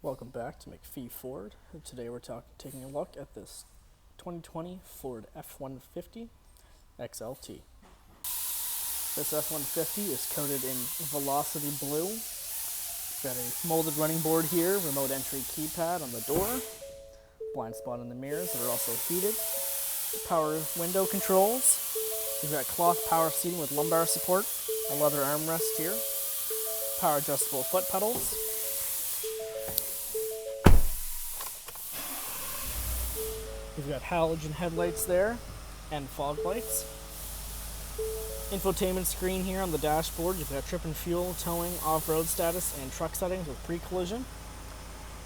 Welcome back to MacPhee Ford. Today we're taking a look at this 2020 Ford F-150 XLT. This F-150 is coated in Velocity Blue. We've got a molded running board here, remote entry keypad on the door, blind spot in the mirrors that are also heated, power window controls. We've got cloth power seating with lumbar support, a leather armrest here, power adjustable foot pedals. We've got halogen headlights there and fog lights. Infotainment screen here on the dashboard. You've got trip and fuel, towing, off-road status, and truck settings with pre-collision.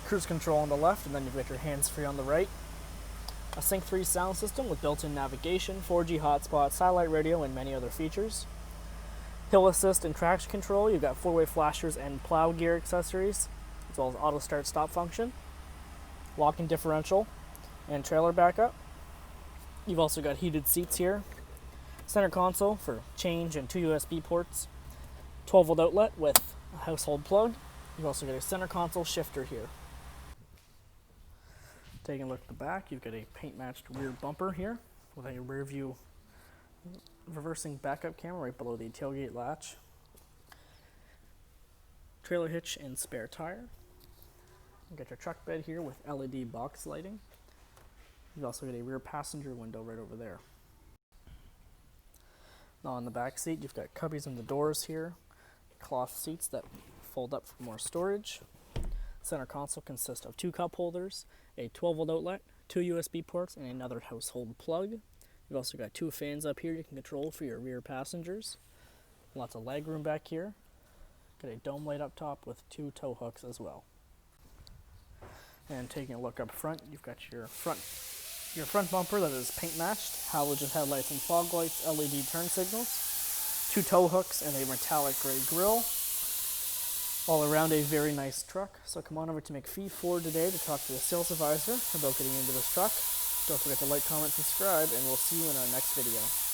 Cruise control on the left, and then you've got your hands-free on the right. A Sync 3 sound system with built-in navigation, 4G hotspot, satellite radio, and many other features. Hill assist and traction control. You've got four-way flashers and plow gear accessories, as well as auto start stop function. Locking differential and trailer backup. You've also got heated seats here. Center console for change and two USB ports. 12-volt outlet with a household plug. You've also got a center console shifter here. Taking a look at the back, you've got a paint-matched rear bumper here with a rear view reversing backup camera right below the tailgate latch. Trailer hitch and spare tire. You've got your truck bed here with LED box lighting. You've also got a rear passenger window right over there. Now on the back seat, you've got cubbies in the doors here, cloth seats that fold up for more storage. Center console consists of two cup holders, a 12-volt outlet, two USB ports, and another household plug. You've also got two fans up here you can control for your rear passengers. Lots of leg room back here. Got a dome light up top with two tow hooks as well. And taking a look up front, you've got your front bumper that is paint matched, halogen headlights and fog lights, LED turn signals, two tow hooks, and a metallic gray grille. All around a very nice truck. So come on over to MacPhee Ford today to talk to the sales advisor about getting into this truck. Don't forget to like, comment, subscribe, and we'll see you in our next video.